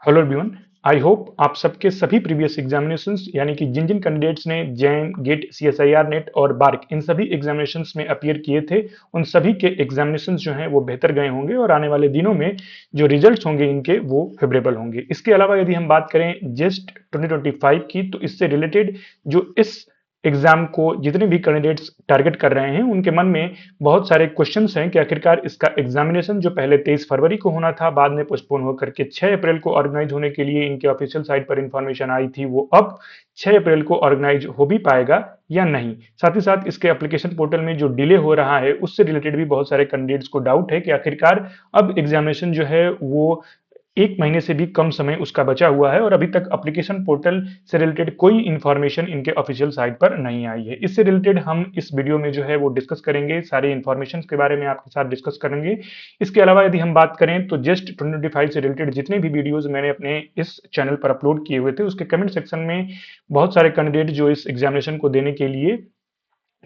Hello everyone. I hope आप सबके सभी प्रीवियस एग्जामिनेशंस यानी कि जिन जिन कैंडिडेट्स ने जैन गेट सीएसआईआर नेट और बार्क इन सभी एग्जामिनेशंस में अपीयर किए थे उन सभी के एग्जामिनेशंस जो हैं वो बेहतर गए होंगे और आने वाले दिनों में जो रिजल्ट्स होंगे इनके वो फेवरेबल होंगे। इसके अलावा यदि हम बात करें जेस्ट 2025 की तो इससे रिलेटेड जो इस एग्जाम को जितने भी कैंडिडेट्स टारगेट कर रहे हैं उनके मन में बहुत सारे क्वेश्चंस हैं कि आखिरकार इसका एग्जामिनेशन जो पहले 23 फरवरी को होना था बाद में पोस्टपोन होकर के 6 अप्रैल को ऑर्गेनाइज होने के लिए इनके ऑफिशियल साइट पर इंफॉर्मेशन आई थी, वो अब 6 अप्रैल को ऑर्गेनाइज हो भी पाएगा या नहीं। साथ ही साथ इसके एप्लीकेशन पोर्टल में जो डिले हो रहा है उससे रिलेटेड भी बहुत सारे कैंडिडेट्स को डाउट है कि आखिरकार अब एग्जामिनेशन जो है वो 1 महीने से भी कम समय उसका बचा हुआ है और अभी तक एप्लीकेशन पोर्टल से रिलेटेड कोई इंफॉर्मेशन इनके ऑफिशियल साइट पर नहीं आई है। इससे रिलेटेड हम इस वीडियो में जो है वो डिस्कस करेंगे, सारे इंफॉर्मेशन के बारे में आपके साथ डिस्कस करेंगे। इसके अलावा यदि हम बात करें तो जस्ट 2025 से रिलेटेड जितने भी वीडियोज मैंने अपने इस चैनल पर अपलोड किए हुए थे उसके कमेंट सेक्शन में बहुत सारे कैंडिडेट जो इस एग्जामिनेशन को देने के लिए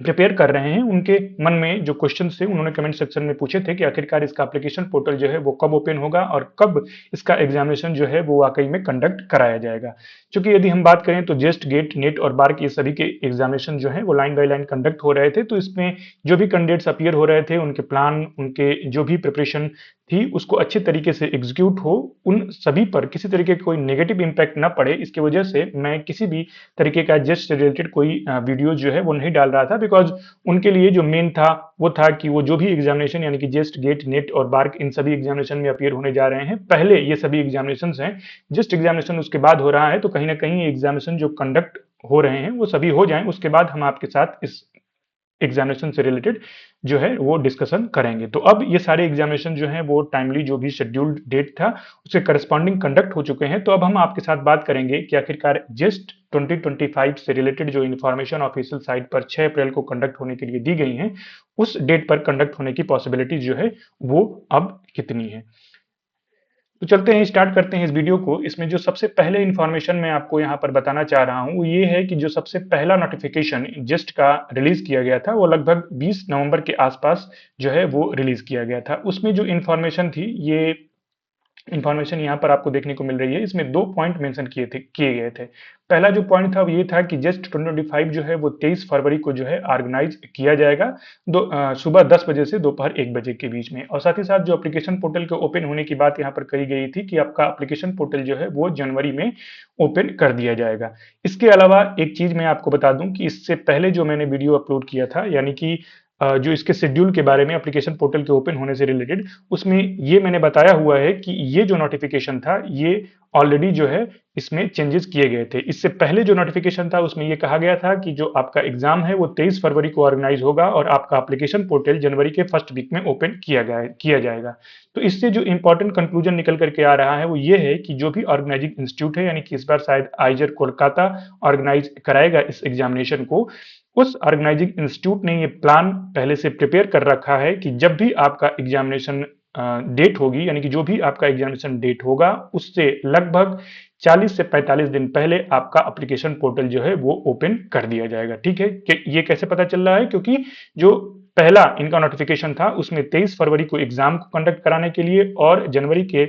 प्रिपेयर कर रहे हैं उनके मन में जो क्वेश्चन थे उन्होंने कमेंट सेक्शन में पूछे थे कि आखिरकार इसका एप्लीकेशन पोर्टल जो है वो कब ओपन होगा और कब इसका एग्जामिनेशन जो है वो वाकई में कंडक्ट कराया जाएगा। क्योंकि यदि हम बात करें तो जेस्ट गेट नेट और बार्क ये सभी के एग्जामिनेशन जो है वो लाइन बाय लाइन कंडक्ट हो रहे थे, तो इसमें जो भी कैंडिडेट्स अपीयर हो रहे थे उनके प्लान उनके जो भी प्रिपरेशन थी उसको अच्छे तरीके से एग्जीक्यूट हो, उन सभी पर किसी तरीके का कोई नेगेटिव इंपैक्ट ना पड़े इसकी वजह से मैं किसी भी तरीके का जेस्ट से रिलेटेड कोई वीडियो जो है वो नहीं डाल रहा था। बिकॉज उनके लिए जो मेन था वो था कि वो जो भी एग्जामिनेशन यानी कि जेस्ट गेट नेट और बार्क इन सभी एग्जामिनेशन में अपीयर होने जा रहे हैं, पहले ये सभी एग्जामिनेशन हैं, जस्ट एग्जामिनेशन उसके बाद हो रहा है, तो कहीं ना कहीं एग्जामिनेशन जो कंडक्ट हो रहे हैं वो सभी हो जाएं उसके बाद हम आपके साथ इस एग्जामिनेशन से रिलेटेड जो है वो डिस्कशन करेंगे। तो अब ये सारे एग्जामिनेशन जो हैं वो टाइमली जो भी शेड्यूल्ड डेट था उसके करस्पॉन्डिंग कंडक्ट हो चुके हैं। तो अब हम आपके साथ बात करेंगे कि आखिरकार जेस्ट 2025 से रिलेटेड जो इन्फॉर्मेशन ऑफिशियल साइट पर 6 अप्रैल को कंडक्ट होने के लिए दी गई हैं उस डेट पर कंडक्ट होने की पॉसिबिलिटी जो है वो अब कितनी है। तो चलते हैं, स्टार्ट करते हैं इस वीडियो को। इसमें जो सबसे पहले इन्फॉर्मेशन मैं आपको यहाँ पर बताना चाह रहा हूँ वो ये है कि जो सबसे पहला नोटिफिकेशन जस्ट का रिलीज किया गया था वो लगभग 20 नवंबर के आसपास जो है वो रिलीज किया गया था। उसमें जो इन्फॉर्मेशन थी ये इंफॉर्मेशन यहाँ पर आपको देखने को मिल रही है। इसमें दो पॉइंट मेंशन किए गए थे। पहला जो पॉइंट था वो ये था कि जस्ट 2025 जो है वो 23 फरवरी को जो है ऑर्गेनाइज किया जाएगा सुबह 10 बजे से दोपहर 1 बजे के बीच में। और साथ ही साथ जो एप्लीकेशन पोर्टल के ओपन होने की बात यहाँ पर कही गई थी कि आपका एप्लीकेशन पोर्टल जो है वो जनवरी में ओपन कर दिया जाएगा। इसके अलावा एक चीज मैं आपको बता दूं कि इससे पहले जो मैंने वीडियो अपलोड किया था यानी कि जो इसके शेड्यूल के बारे में एप्लीकेशन पोर्टल के ओपन होने से रिलेटेड, उसमें ये मैंने बताया हुआ है कि ये जो नोटिफिकेशन था ये ऑलरेडी जो है इसमें चेंजेस किए गए थे। इससे पहले जो नोटिफिकेशन था उसमें ये कहा गया था कि जो आपका एग्जाम है वो 23 फरवरी को ऑर्गेनाइज होगा और आपका एप्लीकेशन पोर्टल जनवरी के फर्स्ट वीक में ओपन किया जाएगा। तो इससे जो इंपॉर्टेंट कंक्लूजन निकल करके आ रहा है वो ये है कि जो भी ऑर्गेनाइजिंग इंस्टीट्यूट है यानी कि इस बार शायद आइजर कोलकाता ऑर्गेनाइज कराएगा इस एग्जामिनेशन को, उस ऑर्गेनाइजिंग इंस्टीट्यूट ने ये प्लान पहले से प्रिपेयर कर रखा है कि जब भी आपका एग्जामिनेशन डेट होगी यानी कि जो भी आपका एग्जामिनेशन डेट होगा उससे लगभग 40 से 45 दिन पहले आपका एप्लीकेशन पोर्टल जो है वो ओपन कर दिया जाएगा। ठीक है, कि ये कैसे पता चल रहा है क्योंकि जो पहला इनका नोटिफिकेशन था उसमें 23 फरवरी को एग्जाम को कंडक्ट कराने के लिए और जनवरी के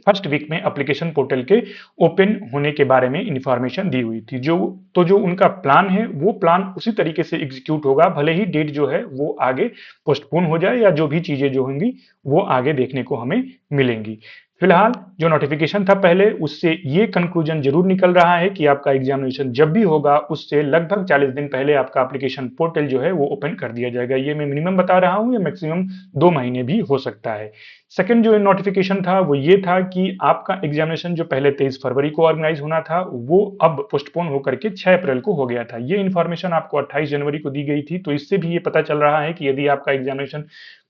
फर्स्ट वीक में एप्लीकेशन पोर्टल के ओपन होने के बारे में इंफॉर्मेशन दी हुई थी। जो उनका प्लान है वो प्लान उसी तरीके से एग्जीक्यूट होगा, भले ही डेट जो है वो आगे पोस्टपोन हो जाए या जो भी चीजें जो होंगी वो आगे देखने को हमें मिलेंगी। फिलहाल जो नोटिफिकेशन था पहले उससे ये कंक्लूजन जरूर निकल रहा है कि आपका एग्जामिनेशन जब भी होगा उससे लगभग 40 दिन पहले आपका एप्लीकेशन पोर्टल जो है वो ओपन कर दिया जाएगा। ये मैं मिनिमम बता रहा हूं, या मैक्सिमम 2 महीने भी हो सकता है। सेकंड जो नोटिफिकेशन था वो ये था कि आपका एग्जामिनेशन जो पहले 23 फरवरी को ऑर्गेनाइज होना था वो अब पोस्टपोन होकर के 6 अप्रैल को हो गया था। ये इन्फॉर्मेशन आपको 28 जनवरी को दी गई थी, तो इससे भी ये पता चल रहा है कि यदि आपका एग्जामिनेशन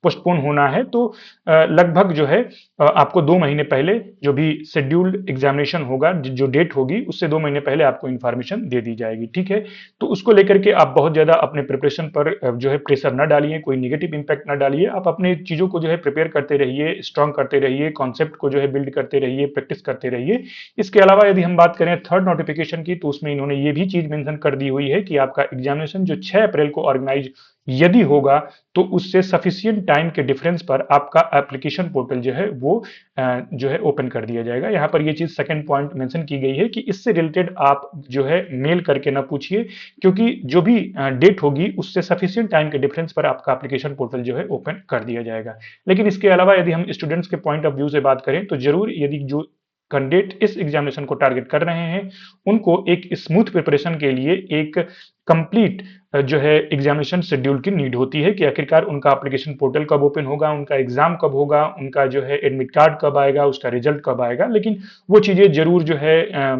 पोस्टपोन होना है तो लगभग जो है आपको 2 महीने पहले जो भी शेड्यूल्ड एग्जामिनेशन होगा जो डेट होगी उससे 2 महीने पहले आपको इन्फॉर्मेशन दे दी जाएगी। ठीक है, तो उसको लेकर के आप बहुत ज्यादा अपने प्रिपरेशन पर जो है प्रेशर न डालिए, कोई निगेटिव इंपैक्ट न डालिए। आप अपने चीजों को जो है प्रिपेयर करते रहिए, स्ट्रॉन्ग करते रहिए, कॉन्सेप्ट को जो है बिल्ड करते रहिए, प्रैक्टिस करते रहिए। इसके अलावा यदि हम बात करें थर्ड नोटिफिकेशन की तो उसमें इन्होंने ये भी चीज मेंशन कर दी हुई है कि आपका एग्जामिनेशन जो 6 अप्रैल को ऑर्गेनाइज यदि होगा तो उससे सफिशिएंट टाइम के डिफरेंस पर आपका एप्लीकेशन पोर्टल जो है वो जो है ओपन कर दिया जाएगा। यहाँ पर ये चीज़ सेकंड पॉइंट मेंशन की गई है कि इससे रिलेटेड आप जो है मेल करके ना पूछिए, क्योंकि जो भी डेट होगी उससे सफिशिएंट टाइम के डिफरेंस पर आपका एप्लीकेशन पोर्टल जो है ओपन कर दिया जाएगा। लेकिन इसके अलावा यदि हम स्टूडेंट्स के पॉइंट ऑफ व्यू से बात करें तो जरूर यदि जो कैंडिडेट इस एग्जामिनेशन को टारगेट कर रहे हैं उनको एक स्मूथ प्रिपरेशन के लिए एक कंप्लीट जो है एग्जामिनेशन शेड्यूल की नीड होती है कि आखिरकार उनका एप्लीकेशन पोर्टल कब ओपन होगा, उनका एग्जाम कब होगा, उनका जो है एडमिट कार्ड कब आएगा, उसका रिजल्ट कब आएगा। लेकिन वो चीज़ें जरूर जो है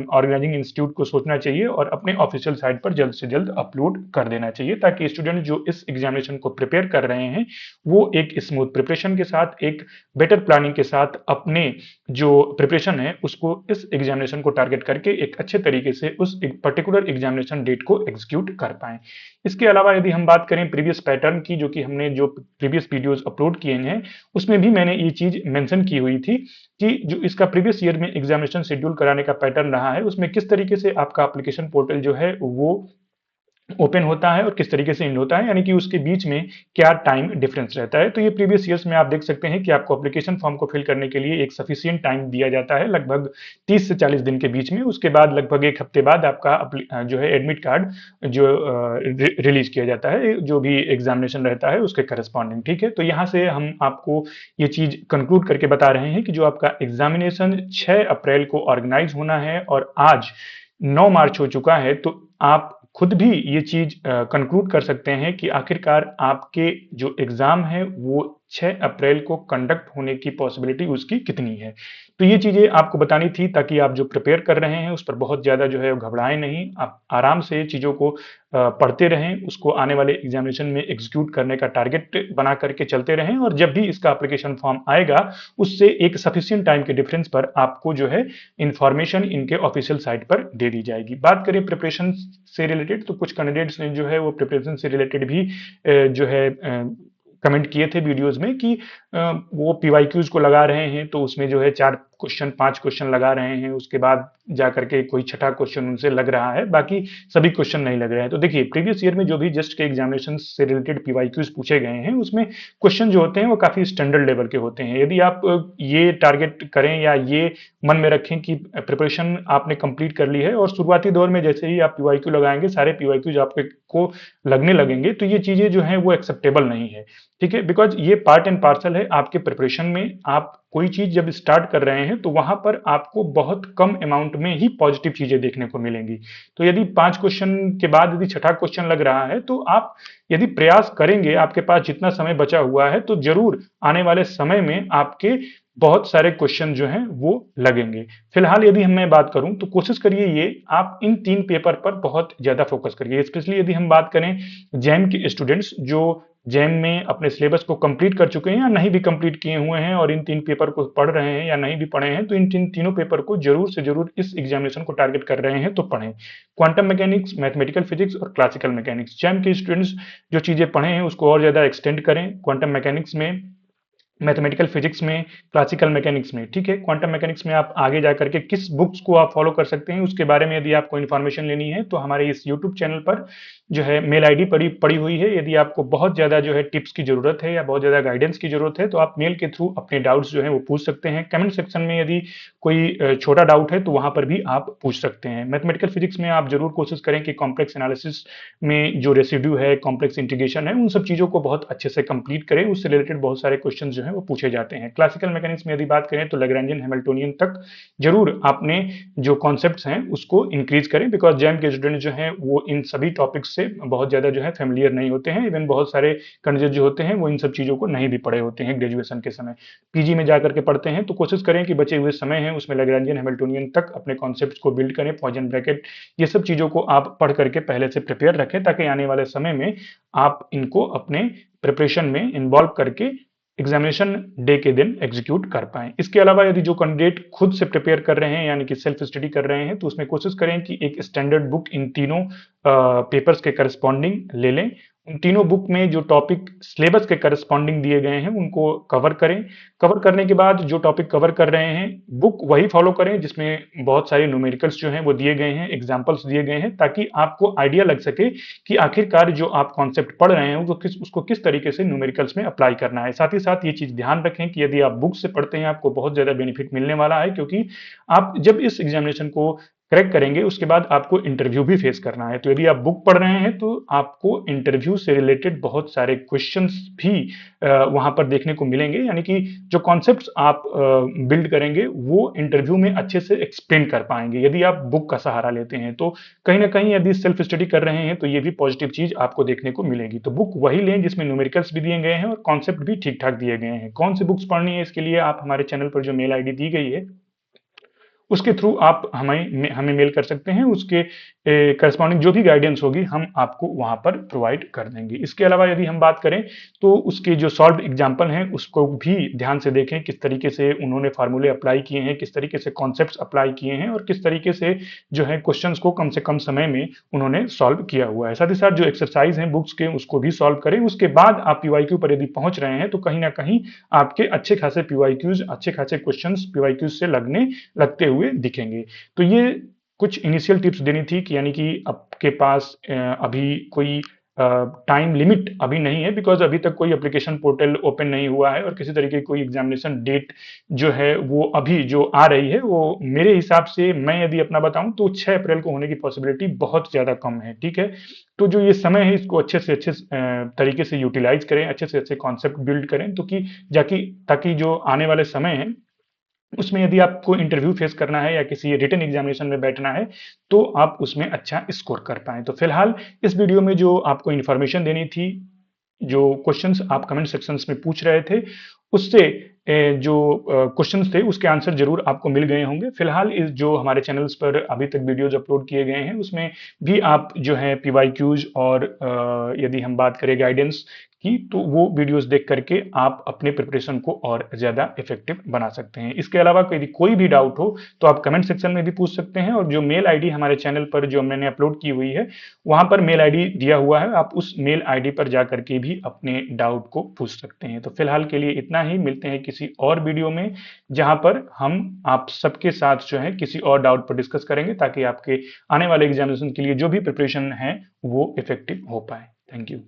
ऑर्गेनाइजिंग इंस्टीट्यूट को सोचना चाहिए और अपने ऑफिशियल साइट पर जल्द से जल्द अपलोड कर देना चाहिए, ताकि स्टूडेंट जो इस एग्जामिनेशन को प्रिपेयर कर रहे हैं वो एक स्मूथ प्रिपरेशन के साथ, एक बेटर प्लानिंग के साथ अपने जो प्रिपरेशन है उसको इस एग्जामिनेशन को टारगेट करके एक अच्छे तरीके से उस एक पर्टिकुलर एग्जामिनेशन डेट को एग्जीक्यूट कर पाएं। इसके अलावा यदि हम बात करें प्रीवियस पैटर्न की, जो कि हमने जो प्रीवियस वीडियोस अपलोड किए हैं उसमें भी मैंने ये चीज मेंशन की हुई थी कि जो इसका प्रीवियस ईयर में एग्जामिनेशन शेड्यूल कराने का पैटर्न रहा है उसमें किस तरीके से आपका एप्लीकेशन पोर्टल जो है वो ओपन होता है और किस तरीके से एंड होता है, यानी कि उसके बीच में क्या टाइम डिफरेंस रहता है। तो ये प्रीवियस ईयर्स में आप देख सकते हैं कि आपको एप्लीकेशन फॉर्म को फिल करने के लिए एक सफिशिएंट टाइम दिया जाता है, लगभग 30 से 40 दिन के बीच में। उसके बाद लगभग 1 हफ्ते बाद आपका जो है एडमिट कार्ड जो रिलीज किया जाता है, जो भी एग्जामिनेशन रहता है उसके करस्पॉन्डिंग। ठीक है, तो यहाँ से हम आपको ये चीज कंक्लूड करके बता रहे हैं कि जो आपका एग्जामिनेशन 6 अप्रैल को ऑर्गेनाइज होना है और आज 9 मार्च हो चुका है, तो आप खुद भी ये चीज कंक्लूड कर सकते हैं कि आखिरकार आपके जो एग्जाम है वो 6 अप्रैल को कंडक्ट होने की पॉसिबिलिटी उसकी कितनी है। तो ये चीजें आपको बतानी थी ताकि आप जो प्रिपेयर कर रहे हैं उस पर बहुत ज्यादा जो है घबराएं नहीं, आप आराम से चीजों को पढ़ते रहें, उसको आने वाले एग्जामिनेशन में एग्जीक्यूट करने का टारगेट बना करके चलते रहें, और जब भी इसका एप्लीकेशन फॉर्म आएगा उससे एक सफिशिएंट टाइम के डिफरेंस पर आपको जो है इंफॉर्मेशन इनके ऑफिशियल साइट पर दे दी जाएगी। बात करें प्रिपरेशन से रिलेटेड, तो कुछ कैंडिडेट्स ने जो है वो प्रिपरेशन से रिलेटेड भी जो है कमेंट किए थे वीडियोस में कि वो पीवाईक्यूज को लगा रहे हैं तो उसमें जो है 4 क्वेश्चन 5 क्वेश्चन लगा रहे हैं, उसके बाद जा करके कोई छठा क्वेश्चन उनसे लग रहा है, बाकी सभी क्वेश्चन नहीं लग रहे हैं। तो देखिए प्रीवियस ईयर में जो भी जस्ट के एग्जामिनेशन से रिलेटेड पीवाईक्यूज पूछे गए हैं उसमें क्वेश्चन जो होते हैं वो काफी स्टैंडर्ड लेवल के होते हैं। यदि आप ये टारगेट करें या ये मन में रखें कि प्रिपरेशन आपने कंप्लीट कर ली है और शुरुआती दौर में जैसे ही आप पीवाईक्यू लगाएंगे सारे पीवाईक्यूज आपको लगने लगेंगे, तो ये चीजें जो है वो एक्सेप्टेबल नहीं है। ठीक है, बिकॉज ये पार्ट एंड पार्सल है आपके प्रिपरेशन में। आप कोई चीज जब स्टार्ट कर रहे हैं तो वहां पर आपको बहुत कम अमाउंट में ही पॉजिटिव चीजें देखने को मिलेंगी। तो यदि 5 क्वेश्चन के बाद यदि छठा क्वेश्चन लग रहा है तो आप यदि प्रयास करेंगे, आपके पास जितना समय बचा हुआ है, तो जरूर आने वाले समय में आपके बहुत सारे क्वेश्चन जो हैं वो लगेंगे। फिलहाल यदि मैं बात करूं तो कोशिश करिए ये आप इन 3 पेपर पर बहुत ज्यादा फोकस करिए। स्पेशली यदि हम बात करें जैम के स्टूडेंट्स जो जैम में अपने सिलेबस को कंप्लीट कर चुके हैं या नहीं भी कंप्लीट किए हुए हैं और इन 3 पेपर को पढ़ रहे हैं या नहीं भी पढ़े हैं, तो इन तीनों पेपर को जरूर से जरूर इस एग्जामिनेशन को टारगेट कर रहे हैं तो पढ़ें। क्वांटम मैकेनिक्स, मैथमेटिकल फिजिक्स और क्लासिकल मैकेनिक्स, जैम के स्टूडेंट्स जो चीजें पढ़े हैं उसको और ज्यादा एक्सटेंड करें क्वांटम मैकेनिक्स में, मैथमेटिकल फिजिक्स में, क्लासिकल मैकेनिक्स में। ठीक है, क्वांटम मैकेनिक्स में आप आगे जाकर के किस बुक्स को आप फॉलो कर सकते हैं उसके बारे में यदि आपको इन्फॉर्मेशन लेनी है तो हमारे इस यूट्यूब चैनल पर जो है मेल आईडी पड़ी हुई है। यदि आपको बहुत ज़्यादा जो है टिप्स की ज़रूरत है या बहुत ज़्यादा गाइडेंस की ज़रूरत है तो आप मेल के थ्रू अपने डाउट्स जो है वो पूछ सकते हैं। कमेंट सेक्शन में यदि कोई छोटा डाउट है तो वहाँ पर भी आप पूछ सकते हैं। मैथमेटिकल फिजिक्स में आप जरूर कोशिश करें कि कॉम्प्लेक्स एनालिसिस में जो रेसिड्यू है, कॉम्प्लेक्स इंटीग्रेशन है, उन सब चीज़ों को बहुत अच्छे से कंप्लीट करें, उससे रिलेटेड बहुत सारे क्वेश्चन जो है वो पूछे जाते हैं। क्लासिकल मैकेनिक्स में यदि बात करें तो लैग्रैन्जियन हैमिल्टोनियन तक जरूर आपने जो कॉन्सेप्ट्स हैं उसको इंक्रीज करें, बिकॉज जैम के स्टूडेंट जो हैं वो इन सभी टॉपिक्स से बहुत ज्यादा जो है फेमिलियर नहीं होते हैं। इवन बहुत सारे कैंडिडेट जो होते हैं वो इन सब चीजों को नहीं भी पढ़े होते हैं ग्रेजुएशन के समय, पीजी में जाकर के पढ़ते हैं। तो कोशिश करें कि बचे हुए समय है उसमें लैग्रैन्जियन हैमिल्टोनियन तक अपने कॉन्सेप्ट्स को बिल्ड करें, पॉइजन ब्रैकेट, ये सब चीजों को आप पढ़ करके पहले से प्रिपेयर रखें ताकि आने वाले समय में आप इनको अपने प्रिपरेशन में इन्वॉल्व करके एग्जामिनेशन डे के दिन एग्जीक्यूट कर पाएं। इसके अलावा यदि जो कैंडिडेट खुद से प्रिपेयर कर रहे हैं यानी कि सेल्फ स्टडी कर रहे हैं तो उसमें कोशिश करें कि एक स्टैंडर्ड बुक इन तीनों पेपर्स के करस्पॉन्डिंग ले लें उन तीनों बुक में जो टॉपिक सिलेबस के करस्पॉन्डिंग दिए गए हैं उनको कवर करें। कवर करने के बाद जो टॉपिक कवर कर रहे हैं बुक वही फॉलो करें जिसमें बहुत सारे न्यूमेरिकल्स जो हैं वो दिए गए हैं, एग्जांपल्स दिए गए हैं, ताकि आपको आइडिया लग सके कि आखिरकार जो आप कॉन्सेप्ट पढ़ रहे हैं उसको किस तरीके से न्यूमेरिकल्स में अप्लाई करना है। साथ ही साथ ये चीज ध्यान रखें कि यदि आप बुक से पढ़ते हैं आपको बहुत ज्यादा बेनिफिट मिलने वाला है, क्योंकि आप जब इस एग्जामिनेशन को क्रैक करेंगे उसके बाद आपको इंटरव्यू भी फेस करना है। तो यदि आप बुक पढ़ रहे हैं तो आपको इंटरव्यू से रिलेटेड बहुत सारे क्वेश्चंस भी वहां पर देखने को मिलेंगे, यानी कि जो कॉन्सेप्ट्स आप बिल्ड करेंगे वो इंटरव्यू में अच्छे से एक्सप्लेन कर पाएंगे यदि आप बुक का सहारा लेते हैं। तो कहीं ना कहीं यदि सेल्फ स्टडी कर रहे हैं तो ये भी पॉजिटिव चीज आपको देखने को मिलेगी। तो बुक वही लें जिसमें न्यूमेरिकल्स भी दिए गए हैं और कॉन्सेप्ट भी ठीक ठाक दिए गए हैं। कौन सी बुक्स पढ़नी है इसके लिए आप हमारे चैनल पर जो मेल आईडी दी गई है उसके थ्रू आप हमें मेल कर सकते हैं। उसके करस्पॉन्डिंग जो भी गाइडेंस होगी हम आपको वहां पर प्रोवाइड कर देंगे। इसके अलावा यदि हम बात करें तो उसके जो सॉल्व एग्जाम्पल हैं उसको भी ध्यान से देखें, किस तरीके से उन्होंने फार्मूले अप्लाई किए हैं, किस तरीके से कॉन्सेप्ट्स अप्लाई किए हैं और किस तरीके से जो है क्वेश्चंस को कम से कम समय में उन्होंने सॉल्व किया हुआ है। साथ ही साथ जो एक्सरसाइज हैं बुक्स के उसको भी सॉल्व करें। उसके बाद आप पीवाईक्यू पर यदि पहुंच रहे हैं तो कहीं ना कहीं आपके अच्छे खासे पीवाईक्यूज, अच्छे खासे क्वेश्चन पीवाईक्यूज से लगते हुए दिखेंगे। तो ये कुछ इनिशियल टिप्स देनी थी कि यानी कि आपके पास अभी कोई टाइम लिमिट अभी नहीं है, बिकॉज अभी तक कोई एप्लीकेशन पोर्टल ओपन नहीं हुआ है और किसी तरीके की कोई एग्जामिनेशन डेट जो है वो अभी जो आ रही है वो मेरे हिसाब से, मैं यदि अपना बताऊं तो 6 अप्रैल को होने की पॉसिबिलिटी बहुत ज्यादा कम है। ठीक है, तो जो ये समय है इसको अच्छे से अच्छे तरीके से यूटिलाइज करें, अच्छे से अच्छे कॉन्सेप्ट बिल्ड करें, तो कि जाकि ताकि जो आने वाले समय है उसमें यदि आपको इंटरव्यू फेस करना है या किसी रिटन एग्जामिनेशन में बैठना है तो आप उसमें अच्छा स्कोर कर पाएं। तो फिलहाल इस वीडियो में जो आपको इन्फॉर्मेशन देनी थी, जो क्वेश्चंस आप कमेंट सेक्शंस में पूछ रहे थे उससे जो क्वेश्चंस थे उसके आंसर जरूर आपको मिल गए होंगे। फिलहाल इस जो हमारे चैनल्स पर अभी तक वीडियोज अपलोड किए गए हैं उसमें भी आप जो है पीवाईक्यूज और यदि हम बात करें गाइडेंस की तो वो वीडियोस देख करके आप अपने प्रिपरेशन को और ज्यादा इफेक्टिव बना सकते हैं। इसके अलावा यदि कोई भी डाउट हो तो आप कमेंट सेक्शन में भी पूछ सकते हैं और जो मेल आईडी हमारे चैनल पर जो मैंने अपलोड की हुई है वहां पर मेल आईडी दिया हुआ है, आप उस मेल आईडी पर जाकर के भी अपने डाउट को पूछ सकते हैं। तो फिलहाल के लिए इतना ही, मिलते हैं किसी और वीडियो में जहां पर हम आप सबके साथ जो है किसी और डाउट पर डिस्कस करेंगे ताकि आपके आने वाले एग्जामिनेशन के लिए जो भी प्रिपरेशन है वो इफेक्टिव हो पाए। Thank you.